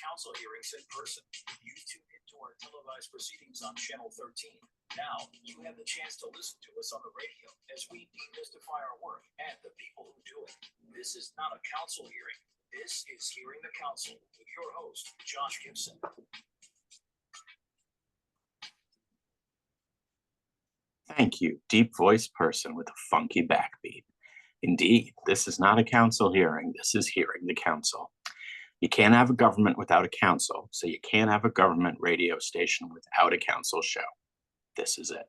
council hearings in person. You tuned into our televised proceedings on Channel 13. Now you have the chance to listen to us on the radio as we demystify our work and the people who do it. This is not a council hearing. This is Hearing the Council with your host, Josh Gibson. Thank you, deep voiced person with a funky backbeat. Indeed, this is not a council hearing. This is Hearing the Council. You can't have a government without a council, so you can't have a government radio station without a council show. This is it.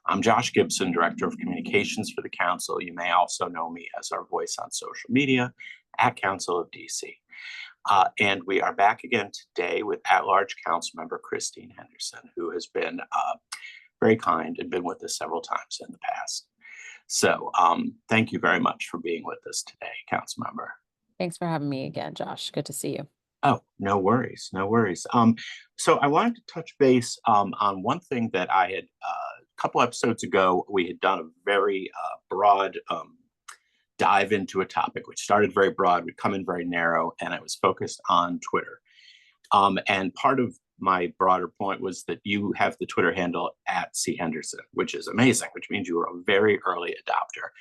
I'm Josh Gibson, Director of Communications for the Council. You may also know me as our voice on social media at Council of DC. And we are back again today with at-large Councilmember Christina Henderson, who has been very kind and been with us several times in the past. So thank you very much for being with us today, Councilmember. Thanks for having me again, Josh. Good to see you. Oh, no worries, no worries. So I wanted to touch base on one thing that I had a couple episodes ago. We had done a very broad dive into a topic, which started very broad, would come in very narrow, and it was focused on Twitter. And part of my broader point was that you have the Twitter handle at C Henderson, which is amazing, which means you were a very early adopter.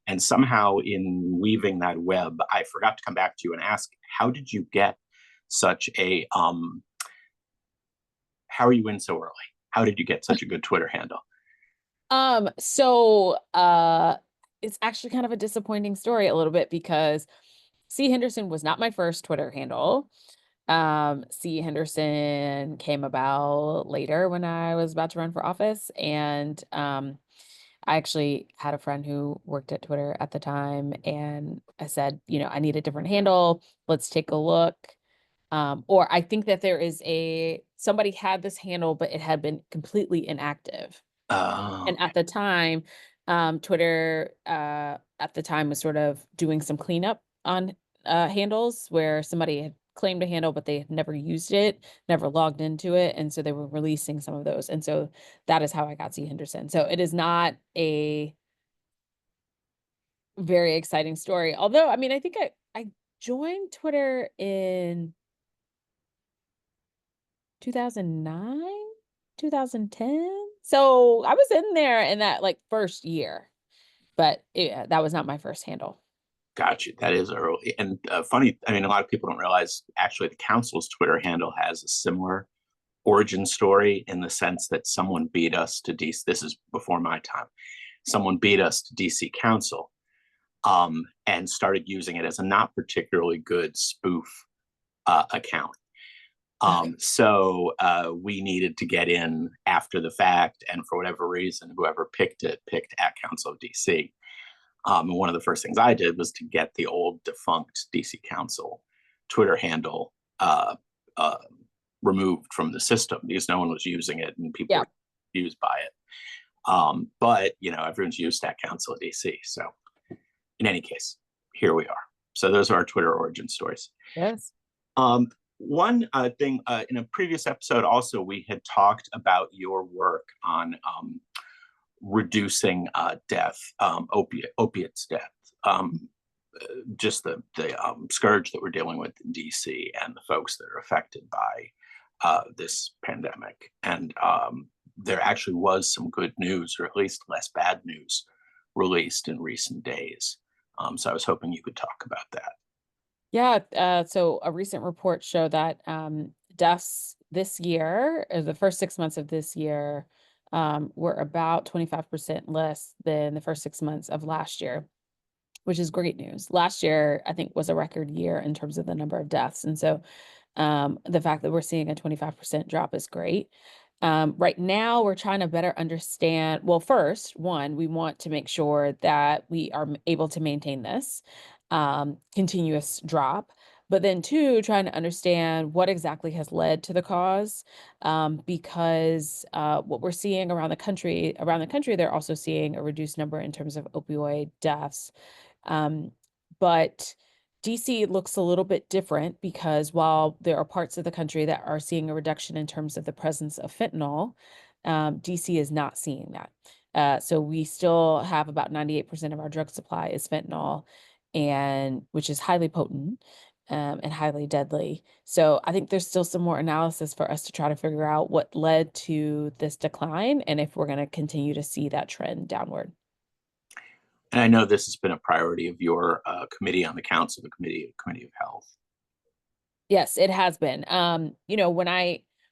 And somehow in weaving that web, I forgot to come back to you and ask, how did you get such a, how are you in so early? How did you get such a good Twitter handle? It's actually kind of a disappointing story a little bit because C Henderson was not my first Twitter handle. C Henderson came about later when I was about to run for office. And I actually had a friend who worked at Twitter at the time. And I said, I need a different handle. Let's take a look. Or I think that there is somebody had this handle, but it had been completely inactive. Oh. And at the time, Twitter at the time was sort of doing some cleanup on handles where somebody had claimed a handle, but they had never used it, never logged into it. And so they were releasing some of those. And so that is how I got C Henderson. So it is not a very exciting story. Although, I mean, I think I joined Twitter in 2009, 2010. So I was in there in that first year, but that was not my first handle. Gotcha. That is early. And funny, I mean, a lot of people don't realize actually the council's Twitter handle has a similar origin story in the sense that someone beat us to DC. This is before my time. Someone beat us to DC Council and started using it as a not particularly good spoof account. So we needed to get in after the fact. And for whatever reason, whoever picked it picked at Council of DC. And one of the first things I did was to get the old defunct DC Council Twitter handle removed from the system because no one was using it and people were confused by it. But, everyone's used at Council of DC. So in any case, here we are. So those are our Twitter origin stories. Yes. One thing in a previous episode also, we had talked about your work on reducing death, opiates death, just the scourge that we're dealing with in DC and the folks that are affected by this pandemic. And there actually was some good news, or at least less bad news, released in recent days. So I was hoping you could talk about that. Yeah. So a recent report showed that deaths this year, or the first 6 months of this year, were about 25% less than the first 6 months of last year, which is great news. Last year, I think, was a record year in terms of the number of deaths. And so the fact that we're seeing a 25% drop is great. Right now, we're trying to better understand. Well, first, one, we want to make sure that we are able to maintain this continuous drop. But then two, trying to understand what exactly has led to the cause, because what we're seeing around the country, they're also seeing a reduced number in terms of opioid deaths. But DC looks a little bit different because while there are parts of the country that are seeing a reduction in terms of the presence of fentanyl, DC is not seeing that. So we still have about 98% of our drug supply is fentanyl, and which is highly potent. and highly deadly. So I think there's still some more analysis for us to try to figure out what led to this decline and if we're going to continue to see that trend downward. And I know this has been a priority of your committee on the council, the committee of health. Yes, it has been.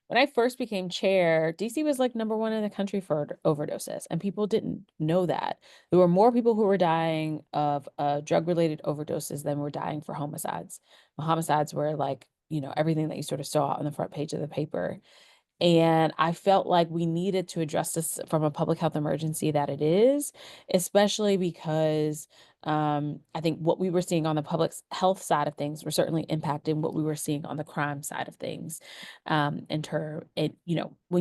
When I first became chair, DC was like #1 in the country for overdoses, and people didn't know that. There were more people who were dying of drug-related overdoses than were dying for homicides. Homicides were like, everything that you sort of saw on the front page of the paper. And I felt like we needed to address this from a public health emergency that it is, especially because I think what we were seeing on the public health side of things were certainly impacting what we were seeing on the crime side of things. When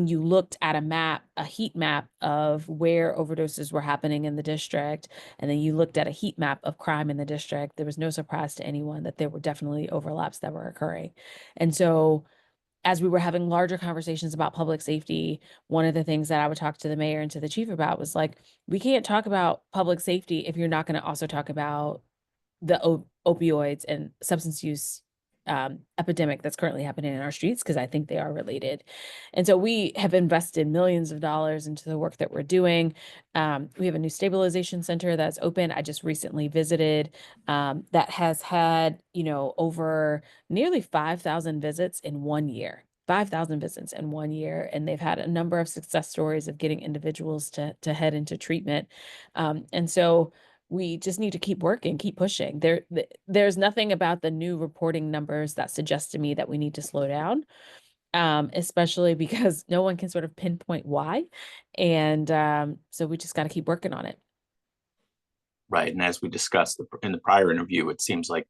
you looked at a heat map of where overdoses were happening in the district, and then you looked at a heat map of crime in the district, there was no surprise to anyone that there were definitely overlaps that were occurring. And so as we were having larger conversations about public safety, one of the things that I would talk to the mayor and to the chief about was like, we can't talk about public safety if you're not going to also talk about the opioids and substance use epidemic that's currently happening in our streets, because I think they are related. And so we have invested millions of dollars into the work that we're doing. We have a new stabilization center that's open. I just recently visited that has had, over nearly 5,000 visits in 1 year. 5,000 visits in 1 year. And they've had a number of success stories of getting individuals to head into treatment. And so we just need to keep working, keep pushing. There's nothing about the new reporting numbers that suggests to me that we need to slow down, especially because no one can sort of pinpoint why. And so we just got to keep working on it. Right. And as we discussed in the prior interview, it seems like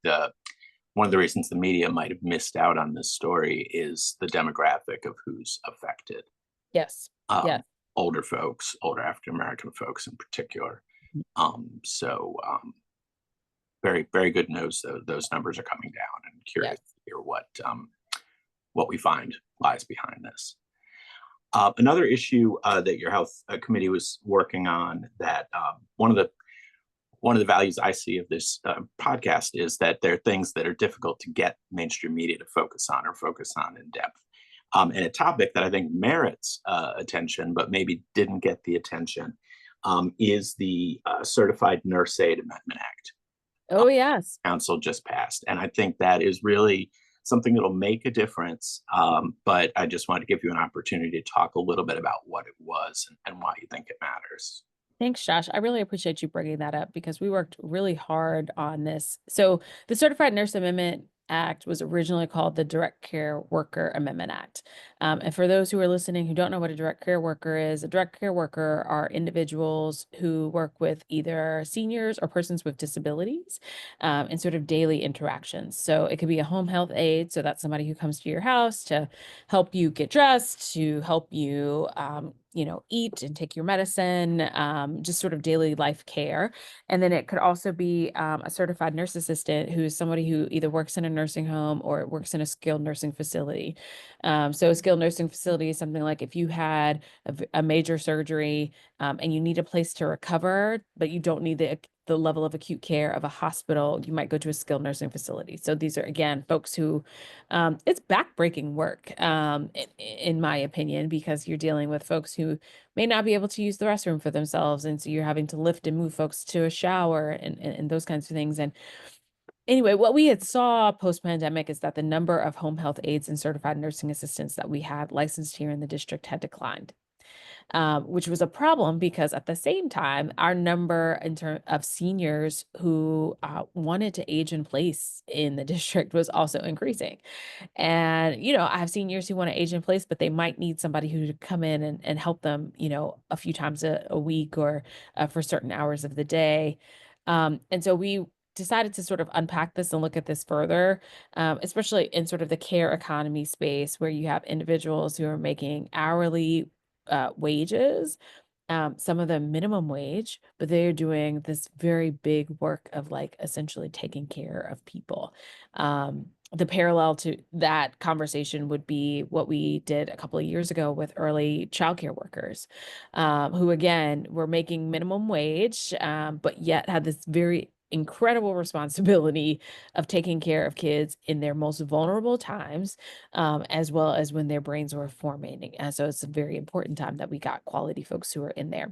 one of the reasons the media might have missed out on this story is the demographic of who's affected. Yes. Yeah. Older folks, older African-American folks in particular. Very, very good news. Those numbers are coming down, and curious to hear what we find lies behind this. Another issue that your health committee was working on, that one of the values I see of this podcast is that there are things that are difficult to get mainstream media to focus on in depth. And a topic that I think merits attention, but maybe didn't get the attention, is the Certified Nurse Aide Amendment Act. Oh, yes. Council just passed. And I think that is really something that'll make a difference. But I just wanted to give you an opportunity to talk a little bit about what it was and why you think it matters. Thanks, Josh. I really appreciate you bringing that up because we worked really hard on this. So the Certified Nurse Amendment Act was originally called the Direct Care Worker Amendment Act. And for those who are listening who don't know what a direct care worker is, a direct care worker are individuals who work with either seniors or persons with disabilities in sort of daily interactions. So it could be a home health aide. So that's somebody who comes to your house to help you get dressed, to help you eat and take your medicine, just sort of daily life care. And then it could also be a certified nurse assistant, who is somebody who either works in a nursing home or works in a skilled nursing facility. So a skilled nursing facility is something like if you had a major surgery and you need a place to recover, but you don't need the level of acute care of a hospital, you might go to a skilled nursing facility. So these are, again, folks who, it's backbreaking work, in my opinion, because you're dealing with folks who may not be able to use the restroom for themselves. And so you're having to lift and move folks to a shower and those kinds of things. And anyway, what we had saw post-pandemic is that the number of home health aides and certified nursing assistants that we had licensed here in the district had declined. Which was a problem because at the same time, our number in terms of seniors who wanted to age in place in the district was also increasing. And, I have seniors who want to age in place, but they might need somebody who to come in and help them, a few times a week or for certain hours of the day. And so we decided to sort of unpack this and look at this further, especially in sort of the care economy space where you have individuals who are making hourly wages, some of them minimum wage, but they're doing this very big work of like essentially taking care of people. The parallel to that conversation would be what we did a couple of years ago with early childcare workers, who again were making minimum wage, but yet had this very incredible responsibility of taking care of kids in their most vulnerable times, as well as when their brains were forming. And so it's a very important time that we got quality folks who are in there.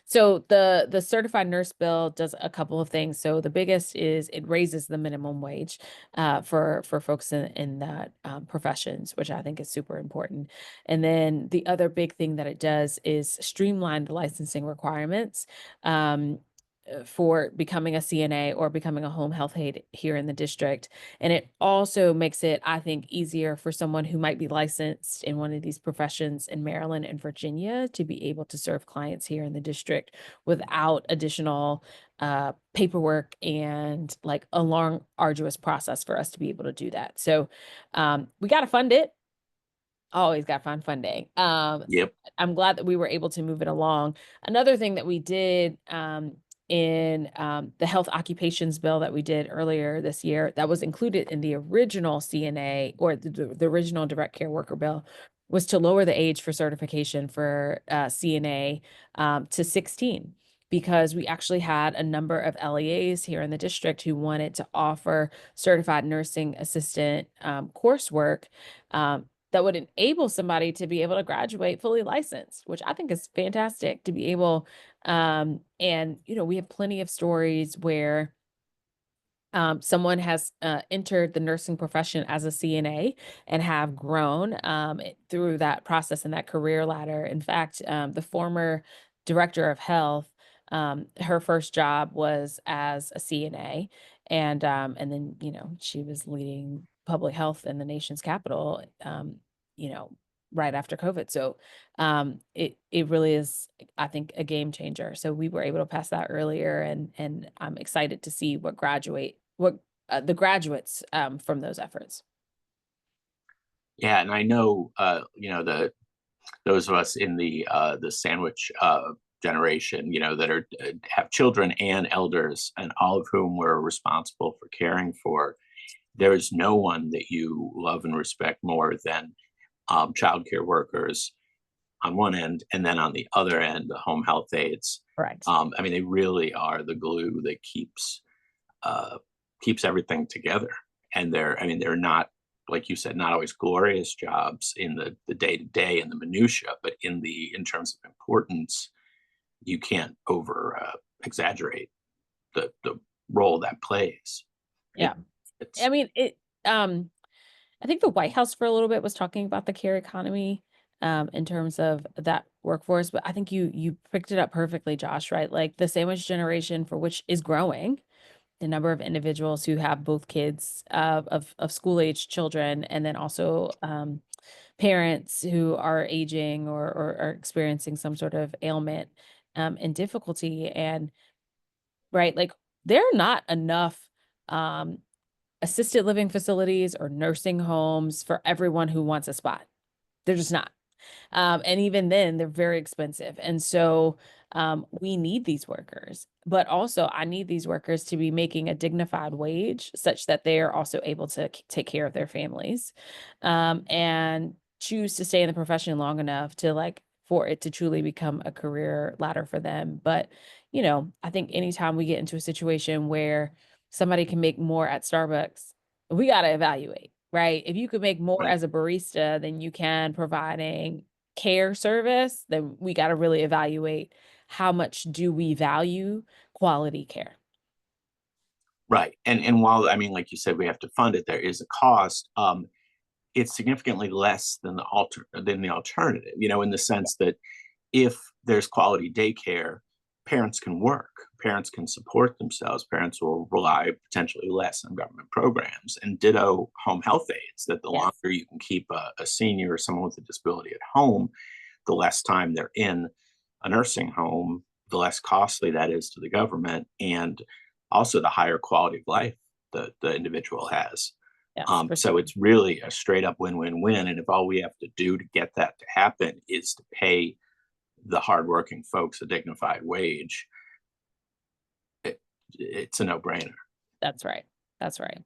So the certified nurse bill does a couple of things. So the biggest is it raises the minimum wage for folks in that professions, which I think is super important. And then the other big thing that it does is streamline the licensing requirements. For becoming a CNA or becoming a home health aide here in the district. And it also makes it, I think, easier for someone who might be licensed in one of these professions in Maryland and Virginia to be able to serve clients here in the district without additional paperwork and like a long, arduous process for us to be able to do that. So we got to fund it. Always got to find funding. Yep. I'm glad that we were able to move it along. Another thing that we did in the health occupations bill that we did earlier this year that was included in the original CNA or the original direct care worker bill was to lower the age for certification for CNA to 16, because we actually had a number of LEAs here in the district who wanted to offer certified nursing assistant coursework that would enable somebody to be able to graduate fully licensed, which I think is fantastic to be able. And, we have plenty of stories where someone has entered the nursing profession as a CNA and have grown through that process and that career ladder. In fact, the former director of health, her first job was as a CNA, and then she was leading public health in the nation's capital. Right after COVID. So it really is, I think, a game changer. So we were able to pass that earlier, and I'm excited to see what the graduates from those efforts. Yeah, and I know those of us in the sandwich generation, that have children and elders, and all of whom we're responsible for caring for. There is no one that you love and respect more than childcare workers on one end, and then on the other end, the home health aides. Right. They really are the glue that keeps everything together. And they're not, like you said, not always glorious jobs in the day-to-day and the minutia, but in terms of importance, you can't over exaggerate the role that plays. Yeah. I think the White House for a little bit was talking about the care economy in terms of that workforce, but I think you picked it up perfectly, Josh, right? Like the sandwich generation, for which is growing, the number of individuals who have both kids of school age children, and then also parents who are aging or are experiencing some sort of ailment and difficulty. And right, like there are not enough assisted living facilities or nursing homes for everyone who wants a spot. They're just not. And even then, they're very expensive. And so we need these workers, but also I need these workers to be making a dignified wage such that they are also able to take care of their families and choose to stay in the profession long enough to for it to truly become a career ladder for them. But, I think anytime we get into a situation where somebody can make more at Starbucks, we got to evaluate, right? If you could make more Right. as a barista than you can providing care service, then we got to really evaluate how much do we value quality care. Right. And while, like you said, we have to fund it, there is a cost. It's significantly less than the alternative, in the sense that if there's quality daycare, parents can work, parents can support themselves, parents will rely potentially less on government programs, and ditto home health aides, that the Yes. longer you can keep a senior or someone with a disability at home, the less time they're in a nursing home, the less costly that is to the government, and also the higher quality of life the individual has. Yes, So it's really a straight up win-win-win. And if all we have to do to get that to happen is to pay the hardworking folks a dignified wage, it's a no-brainer. That's right. That's right.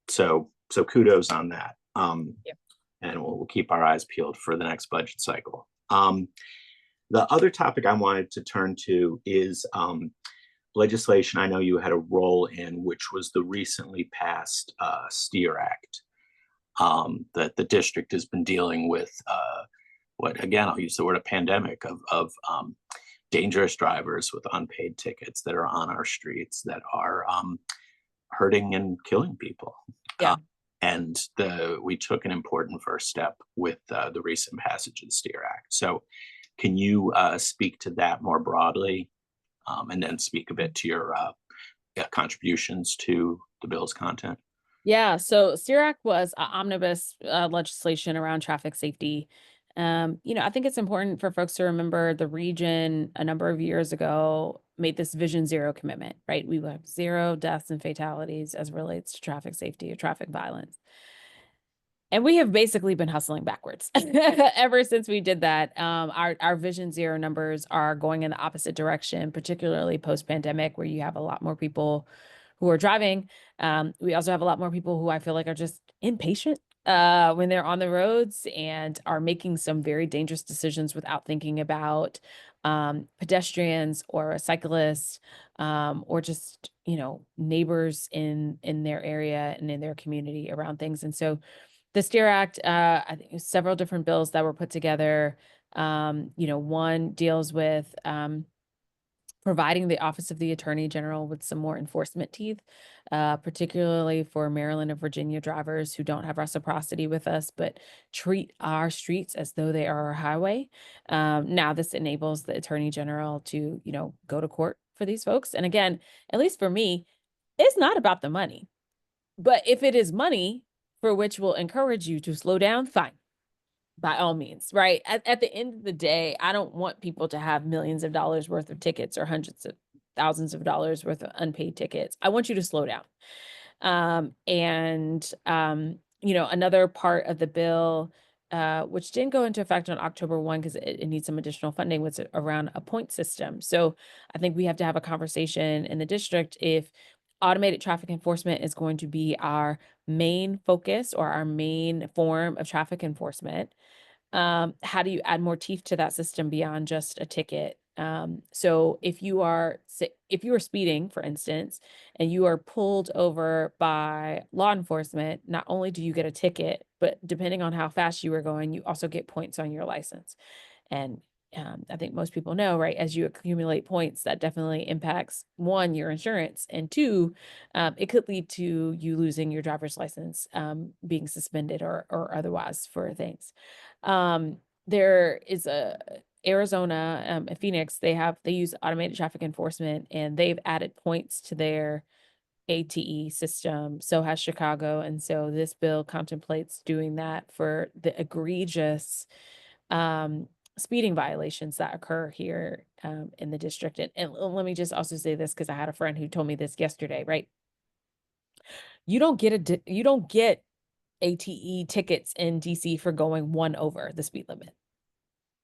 So kudos on that. Yeah. And we'll keep our eyes peeled for the next budget cycle. The other topic I wanted to turn to is legislation I know you had a role in, which was the recently passed STEER Act, that the district has been dealing with. What again? I'll use the word a pandemic of dangerous drivers with unpaid tickets that are on our streets that are hurting and killing people. Yeah. And we took an important first step with the recent passage of the STEER Act. So, can you speak to that more broadly, and then speak a bit to your contributions to the bill's content? Yeah, so STEER Act was omnibus legislation around traffic safety. I think it's important for folks to remember the region a number of years ago made this Vision Zero commitment, right? We will have 0 deaths and fatalities as relates to traffic safety or traffic violence. And we have basically been hustling backwards ever since we did that. Our Vision Zero numbers are going in the opposite direction, particularly post-pandemic, where you have a lot more people who are driving. We also have a lot more people who I feel like are just impatient when they're on the roads and are making some very dangerous decisions without thinking about pedestrians or cyclists, or just neighbors in their area and in their community around things. And so the STEER Act, I think several different bills that were put together. One deals with providing the Office of the Attorney General with some more enforcement teeth, particularly for Maryland and Virginia drivers who don't have reciprocity with us, but treat our streets as though they are our highway. Now, this enables the Attorney General to, go to court for these folks. And again, at least for me, it's not about the money. But if it is money for which will encourage you to slow down, fine, by all means, right? At the end of the day, I don't want people to have millions of dollars worth of tickets or hundreds of thousands of dollars worth of unpaid tickets. I want you to slow down. Another part of the bill, which didn't go into effect on October 1 because it needs some additional funding, was around a point system. So I think we have to have a conversation in the district if automated traffic enforcement is going to be our main focus or our main form of traffic enforcement. How do you add more teeth to that system beyond just a ticket? So if you are speeding, for instance, and you are pulled over by law enforcement, not only do you get a ticket, but depending on how fast you were going, you also get points on your license. And I think most people know, right, as you accumulate points, that definitely impacts, 1, your insurance, and 2, it could lead to you losing your driver's license, being suspended or otherwise for things. There is Arizona, Phoenix, they use automated traffic enforcement, and they've added points to their ATE system. So has Chicago. And so this bill contemplates doing that for the egregious speeding violations that occur here in the district. And let me just also say this, because I had a friend who told me this yesterday, right? You don't get ATE tickets in DC for going 1 over the speed limit,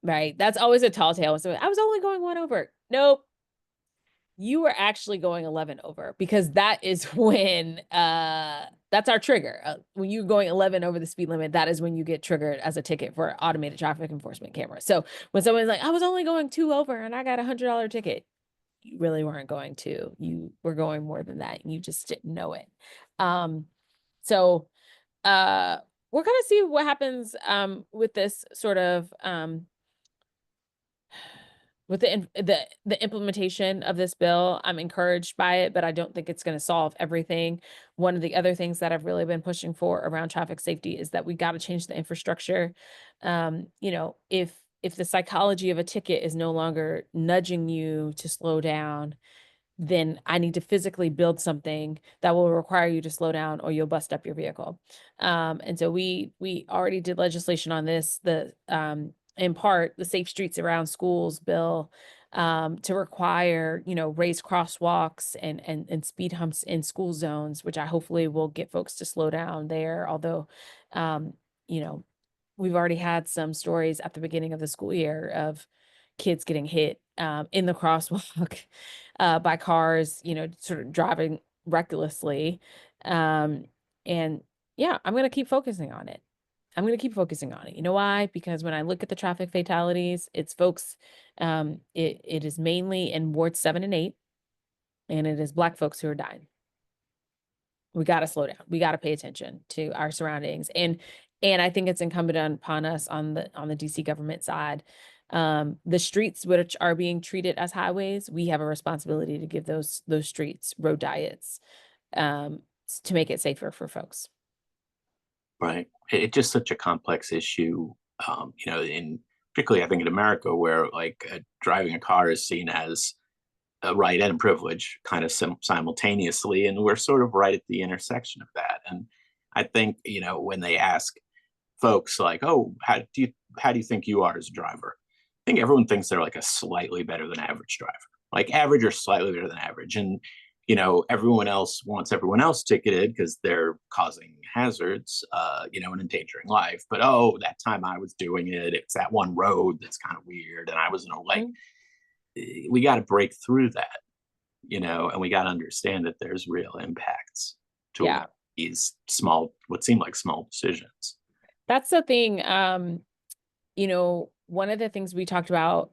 right? That's always a tall tale. So I was only going 1 over. Nope. You were actually going 11 over, because that is when that's our trigger. When you're going 11 over the speed limit, that is when you get triggered as a ticket for automated traffic enforcement camera. So when someone's like, I was only going 2 over and I got $100 ticket, you really weren't going to. You were going more than that, and you just didn't know it. So we're gonna see what happens with this sort of with the implementation of this bill. I'm encouraged by it, but I don't think it's going to solve everything. One of the other things that I've really been pushing for around traffic safety is that we got to change the infrastructure. If the psychology of a ticket is no longer nudging you to slow down, then I need to physically build something that will require you to slow down, or you'll bust up your vehicle. And so we already did legislation on this, in part, the Safe Streets Around Schools bill, to require, raised crosswalks and speed humps in school zones, which I hopefully will get folks to slow down there. Although, you know, we've already had some stories at the beginning of the school year of kids getting hit in the crosswalk by cars, sort of driving recklessly. And yeah, I'm going to keep focusing on it. I'm going to keep focusing on it. You know why? Because when I look at the traffic fatalities, it's folks, it is mainly in Ward 7 and 8. and it is Black folks who are dying. We got to slow down. We got to pay attention to our surroundings. And I think it's incumbent upon us on the DC government side. The streets which are being treated as highways, we have a responsibility to give those streets road diets to make it safer for folks. Right. It's just such a complex issue, in particularly I think in America, where like driving a car is seen as a right and a privilege kind of simultaneously, and we're sort of right at the intersection of that. And I think when they ask folks like, oh, how do you think you are as a driver, I think everyone thinks they're like a slightly better than average driver, like average or slightly better than average. And everyone else wants everyone else ticketed because they're causing hazards, and endangering life. But oh, that time I was doing it, it's that one road that's kind of weird, and I was we got to break through that, and we got to understand that there's real impacts to these what seem like small decisions. That's the thing. One of the things we talked about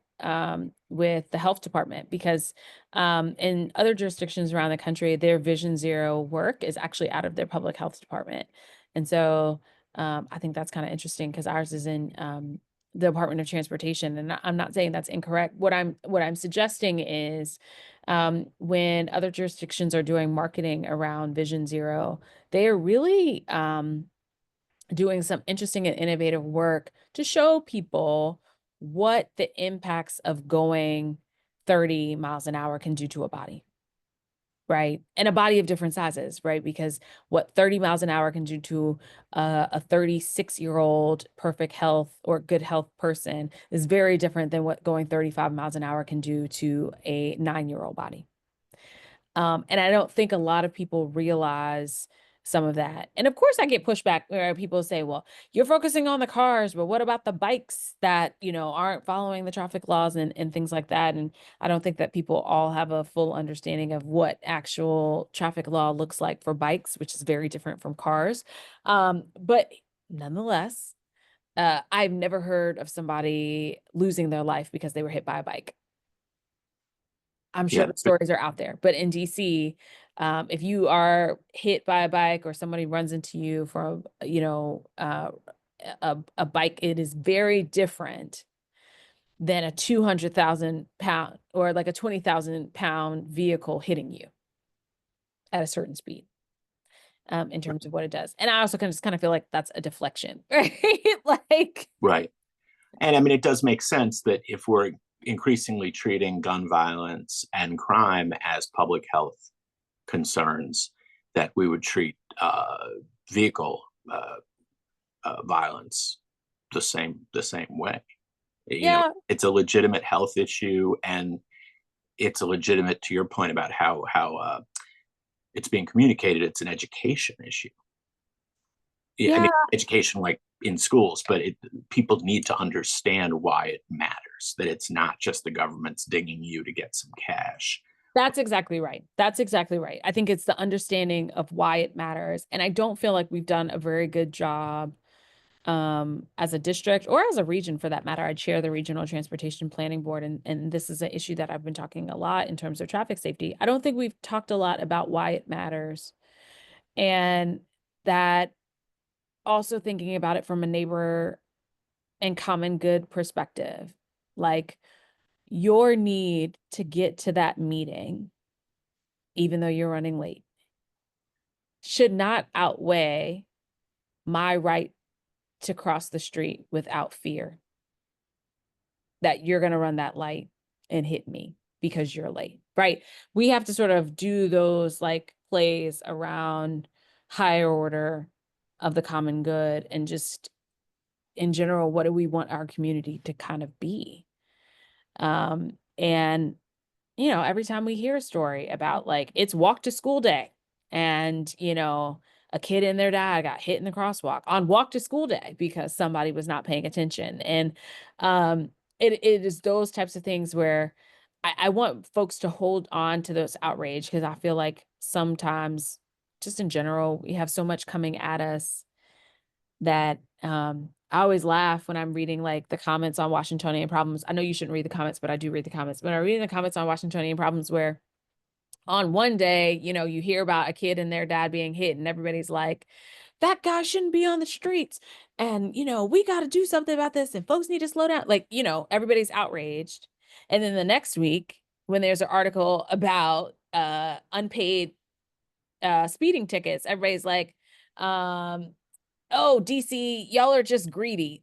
with the health department, because in other jurisdictions around the country, their Vision Zero work is actually out of their public health department. And so I think that's kind of interesting because ours is in the Department of Transportation. And I'm not saying that's incorrect. What I'm suggesting is when other jurisdictions are doing marketing around Vision Zero, they are really doing some interesting and innovative work to show people what the impacts of going 30 miles an hour can do to a body, right? And a body of different sizes, right? Because what 30 miles an hour can do to a 36-year-old perfect health or good health person is very different than what going 35 miles an hour can do to a 9-year-old body. And I don't think a lot of people realize some of that. And of course I get pushback where people say, well, you're focusing on the cars, but what about the bikes that, aren't following the traffic laws and things like that? And I don't think that people all have a full understanding of what actual traffic law looks like for bikes, which is very different from cars. But nonetheless, I've never heard of somebody losing their life because they were hit by a bike. I'm sure the stories are out there, but in DC, if you are hit by a bike or somebody runs into you from, a bike, it is very different than a 200,000 pound or like a 20,000 pound vehicle hitting you at a certain speed, in terms of what it does. And I also kind of feel like that's a deflection, right? Right. And I mean, it does make sense that if we're increasingly treating gun violence and crime as public health concerns, that we would treat vehicle violence the same way. It's a legitimate health issue, and it's a legitimate, to your point about how it's being communicated, it's an education issue. I mean, education like in schools, but people need to understand why it matters, that it's not just the government's dinging you to get some cash. That's exactly right. I think it's the understanding of why it matters. And I don't feel like we've done a very good job as a district or as a region for that matter. I chair the Regional Transportation Planning Board, and this is an issue that I've been talking a lot in terms of traffic safety. I don't think we've talked a lot about why it matters, and that also thinking about it from a neighbor and common good perspective, like your need to get to that meeting, even though you're running late, should not outweigh my right to cross the street without fear that you're going to run that light and hit me because you're late, right? We have to sort of do those like plays around higher order of the common good, and just in general, what do we want our community to kind of be? And every time we hear a story about like it's walk to school day and a kid and their dad got hit in the crosswalk on walk to school day because somebody was not paying attention. And it is those types of things where I want folks to hold on to those outrage, because I feel like sometimes just in general, we have so much coming at us that I always laugh when I'm reading like the comments on Washingtonian problems. I know you shouldn't read the comments, but I do read the comments. But I'm reading the comments on Washingtonian problems where on one day, you know, you hear about a kid and their dad being hit and everybody's like, that guy shouldn't be on the streets. And, you know, we got to do something about this and folks need to slow down. Like, you know, everybody's outraged. And then the next week, when there's an article about unpaid speeding tickets, everybody's like, oh, DC, y'all are just greedy.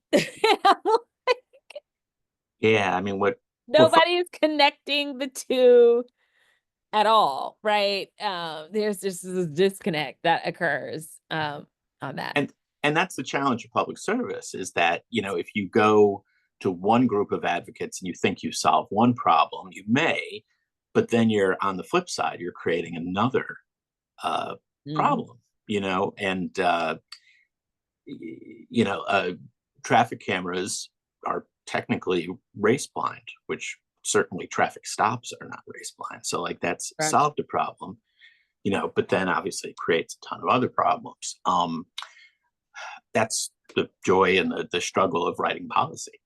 Yeah, I mean, what Nobody is connecting the two at all, right? There's just this disconnect that occurs on that. and that's the challenge of public service, is that, you know, if you go to one group of advocates and you think you solve one problem, you may, but then you're on the flip side, you're creating another problem, you know, and you know, traffic cameras are technically race blind, which certainly traffic stops are not race blind. So like that's Right. solved a problem, you know, but then obviously it creates a ton of other problems. That's the joy and the struggle of writing policy,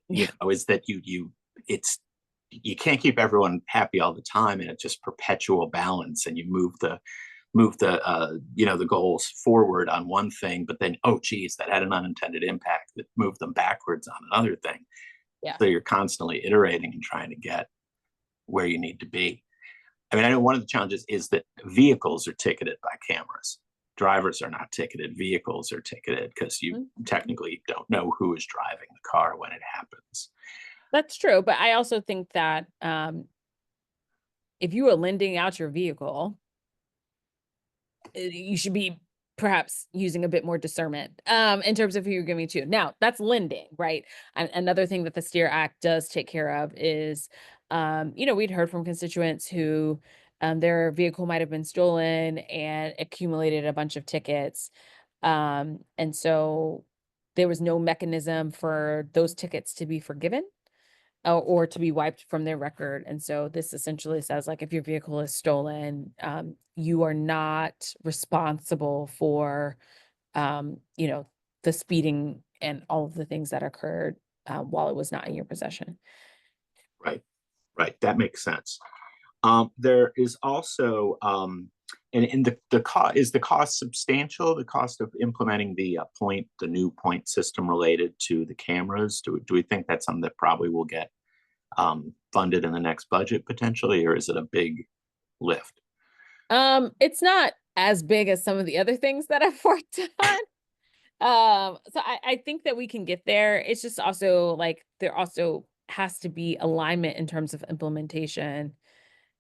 you know, is that you can't keep everyone happy all the time, and it's just perpetual balance, and you move the you know, the goals forward on one thing, but then, oh geez, that had an unintended impact that moved them backwards on another thing. Yeah. So you're constantly iterating and trying to get where you need to be. I mean, I know one of the challenges is that vehicles are ticketed by cameras. Drivers are not ticketed. Vehicles are ticketed because you technically don't know who is driving the car when it happens. That's true. But I also think that if you are lending out your vehicle, you should be perhaps using a bit more discernment in terms of who you're giving to. Now, that's lending, right? And another thing that the Steer Act does take care of is, you know, we'd heard from constituents who their vehicle might have been stolen and accumulated a bunch of tickets. And so there was no mechanism for those tickets to be forgiven or to be wiped from their record. And so this essentially says, like, if your vehicle is stolen, you are not responsible for, you know, the speeding and all of the things that occurred while it was not in your possession. Right, right. That makes sense. There is also, and in the cost, is the cost substantial? The cost of implementing the new point system related to the cameras. Do we think that's something that probably will get funded in the next budget potentially, or is it a big lift? It's not as big as some of the other things that I've worked on. So I think that we can get there. It's just also like there also has to be alignment in terms of implementation.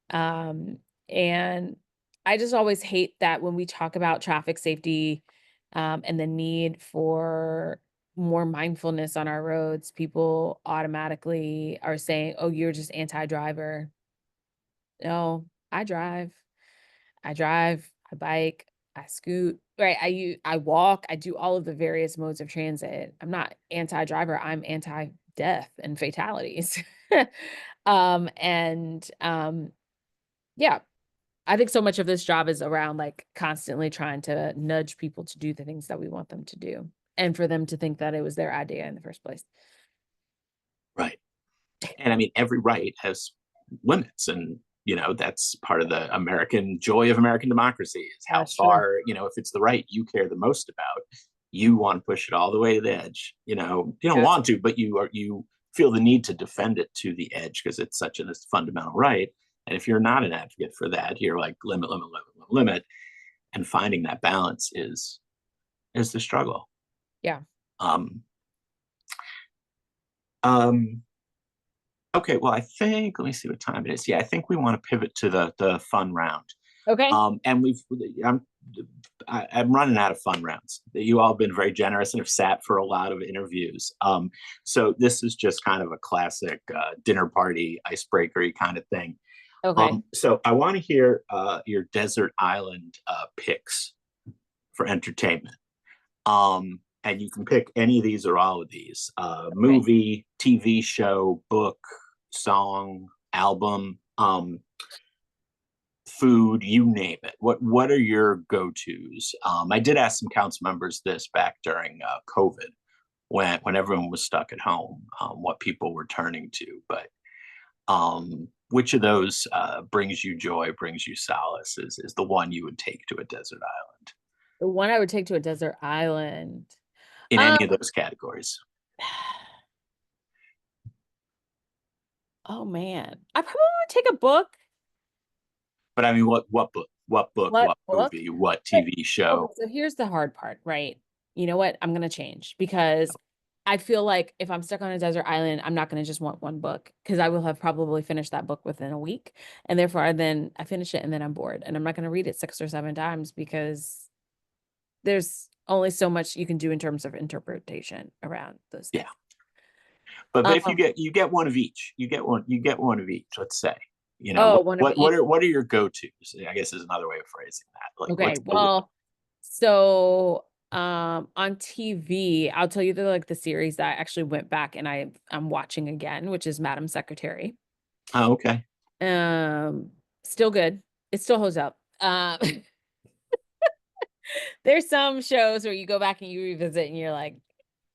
And I just always hate that when we talk about traffic safety, and the need for more mindfulness on our roads, people automatically are saying, oh, you're just anti-driver. No, I drive. I bike, I scoot, right? I walk, I do all of the various modes of transit. I'm not anti-driver, I'm anti-death and fatalities. And yeah, I think so much of this job is around like constantly trying to nudge people to do the things that we want them to do and for them to think that it was their idea in the first place. Right. And I mean, every right has limits, and you know that's part of the American joy of American democracy is how far, you know, if it's the right you care the most about, you want to push it all the way to the edge. You know, you don't want to, but you feel the need to defend it to the edge because it's such a fundamental right. And if you're not an advocate for that, you're like limit, limit, limit, limit, limit, and finding that balance is the struggle. Yeah. Okay, well, I think, let me see what time it is. Yeah, I think we want to pivot to the fun round. Okay. And I'm running out of fun rounds. You all have been very generous and have sat for a lot of interviews. So this is just kind of a classic dinner party icebreaker kind of thing. Okay. So I want to hear your desert island picks for entertainment. And you can pick any of these or all of these. Movie, TV show, book, song, album, food, you name it. What are your go-tos? I did ask some council members this back during COVID when everyone was stuck at home, what people were turning to. But which of those brings you joy, brings you solace, is the one you would take to a desert island The one I would take to a desert island. in Um, any of those categories? oh man, I probably would take a book. But I mean, what book? What book? What What book? movie? What But TV okay, show? so here's the hard part, right? You know what? I'm gonna change because I feel like if I'm stuck on a desert island, I'm not gonna just want one book because I will have probably finished that book within a week. And therefore then I finish it and then I'm bored. And I'm not gonna read it 6 or 7 times because there's only so much you can do in terms of interpretation around those Yeah. things. But if Um, you get one of each, you get one of each. Let's say, oh, one of each. what are your go tos? I guess is another way of phrasing that. Like, Okay, let's go with well, so on TV, I'll tell you the series that I actually went back and I'm watching again, which is Madam Secretary. oh, okay. Um, Still good. It still holds up. There's some shows where you go back and you revisit and you're like,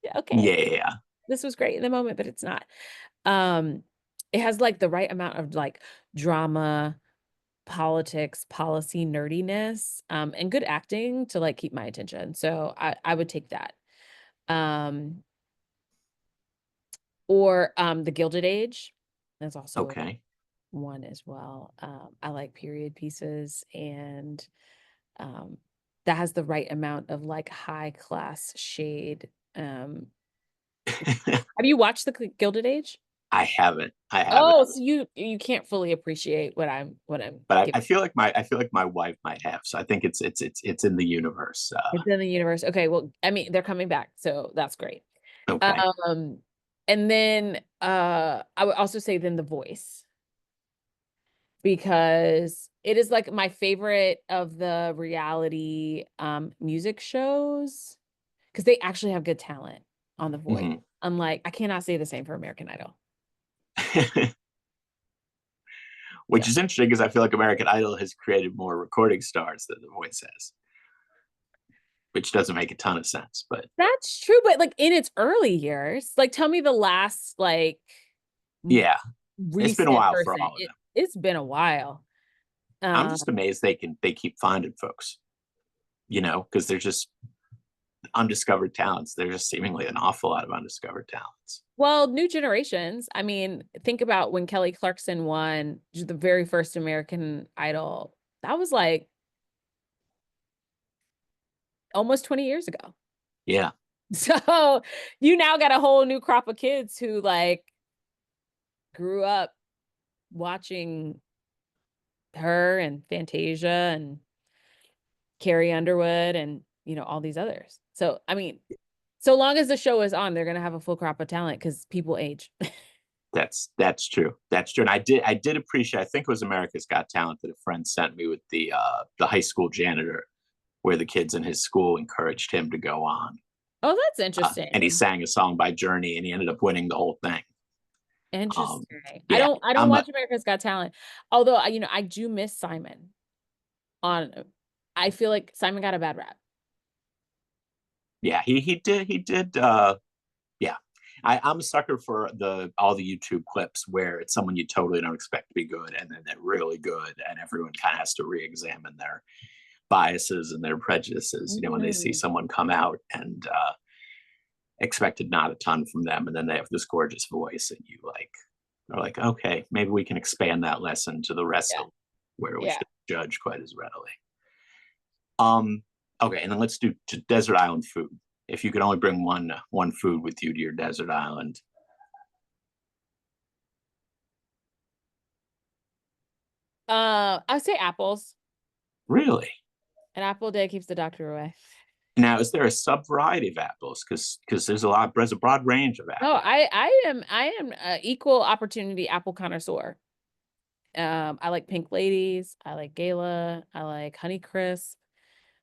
"Yeah, okay, Yeah. this was great in the moment, but it's not." Um, it has like the right amount of like drama, politics, policy nerdiness, and good acting to like keep my attention. So I would take that. Um, or The Gilded Age. That's also Okay. one as well. I like period pieces and um that has the right amount of like high class shade. Have you watched Gilded Age? I haven't. I haven't. Oh, so you can't fully appreciate what I'm But giving. I feel like my wife might have. So I think it's in the universe. It's in the universe. Okay, well, I mean, they're coming back, so that's great. Okay. Um, and then I would also say then The Voice, because it is like my favorite of the reality music shows because they actually have good talent on The Voice. Mhm. Unlike, I cannot say the same for American Idol. Which So is interesting because I feel like American Idol has created more recording stars than The Voice has, which doesn't make a ton of sense. But that's true, but like in its early years, like tell me the last like yeah, it's been a recent while for person. all of them. It's been a while. I'm Um, just amazed they keep finding folks, because they're just undiscovered talents. There's just seemingly an awful lot of undiscovered talents. well, new generations. I mean, think about when Kelly Clarkson won the very first American Idol. That was like almost 20 years ago. Yeah. So you now got a whole new crop of kids who like grew up watching her and Fantasia and Carrie Underwood and all these others. So I mean, so long as the show is on, they're gonna have a full crop of talent because people age. That's true. That's true. And I did appreciate, I think it was America's Got Talent that a friend sent me with the high school janitor where the kids in his school encouraged him to go on. Oh, that's And he interesting. sang a song by Journey and he ended up winning the whole thing. Um, Interesting. I yeah, don't I'm watch America's Got Talent. Although I do miss Simon on I feel like Simon got a bad rap. yeah, he did yeah. I'm a sucker for all the YouTube clips where it's someone you totally don't expect to be good and then they're really good and everyone kind of has to re-examine their biases and their prejudices, when they see Mhm. someone come out and expected not a ton from them and then they have this gorgeous voice and you like are like, okay, maybe we can expand that lesson to the rest Yeah. of where we Yeah. should judge quite as readily. Um, okay, and then let's do to desert island food. If you could only bring one food with you to your desert island. I say apples. Really? An apple a day keeps the doctor away. Now, is there a sub variety of apples? Because there's a broad range of No, apples. I am a equal opportunity apple connoisseur. I like Pink Ladies, I like Gala, I like Honeycrisp.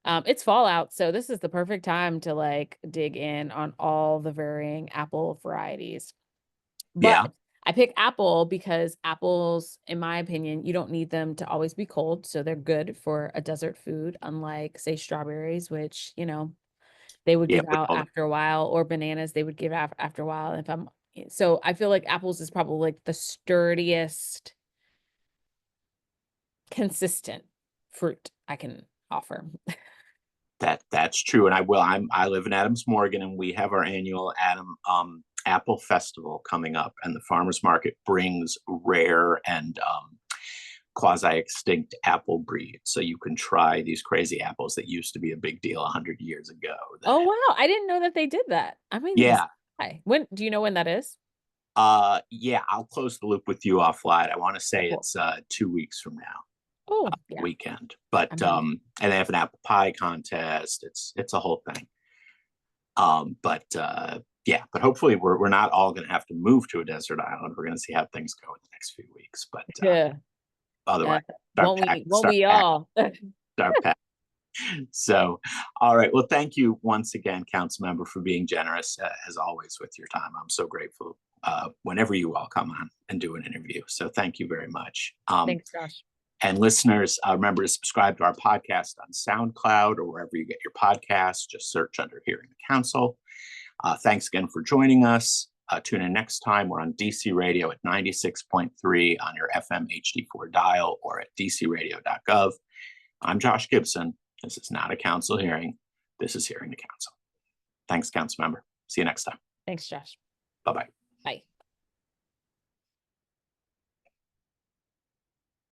It's fall out, so this is the perfect time to like dig in on all the varying apple varieties. But Yeah, I pick apple because apples, in my opinion, you don't need them to always be cold, so they're good for a desert food, unlike say strawberries, which they would yeah. give out after a while, or bananas they would give out after a while. So I feel like apples is probably like the sturdiest consistent fruit I can offer. That's true. And I live in Adams Morgan, and we have our annual Apple Festival coming up, and the farmers market brings rare and quasi-extinct apple breeds. So you can try these crazy apples that used to be a big deal 100 years ago. Oh, wow. I didn't know that they did that. I mean, Yeah. when do you know when that is? Yeah, I'll close the loop with you offline. I want to say Cool. it's 2 weeks from now. Oh, yeah. Weekend. But Amazing. and they have an apple pie contest. It's a whole thing. Yeah, but hopefully we're not all going to have to move to a desert island. We're going to see how things go in the next few weeks. But Yeah. otherwise, Won't we all? start pack. So, all right. Well, thank you once again, Councilmember, for being generous as always with your time. I'm so grateful whenever you all come on and do an interview. So thank you very much. Thanks, Josh. And listeners, remember to subscribe to our podcast on SoundCloud or wherever you get your podcasts. Just search under Hearing the Council. Thanks again for joining us. Tune in next time. We're on DC Radio at 96.3 on your FM HD4 dial or at dcradio.gov. I'm Josh Gibson. This is not a council hearing. This is Hearing the Council. Thanks, Councilmember. See you next time. Thanks, Josh. Bye-bye. Bye.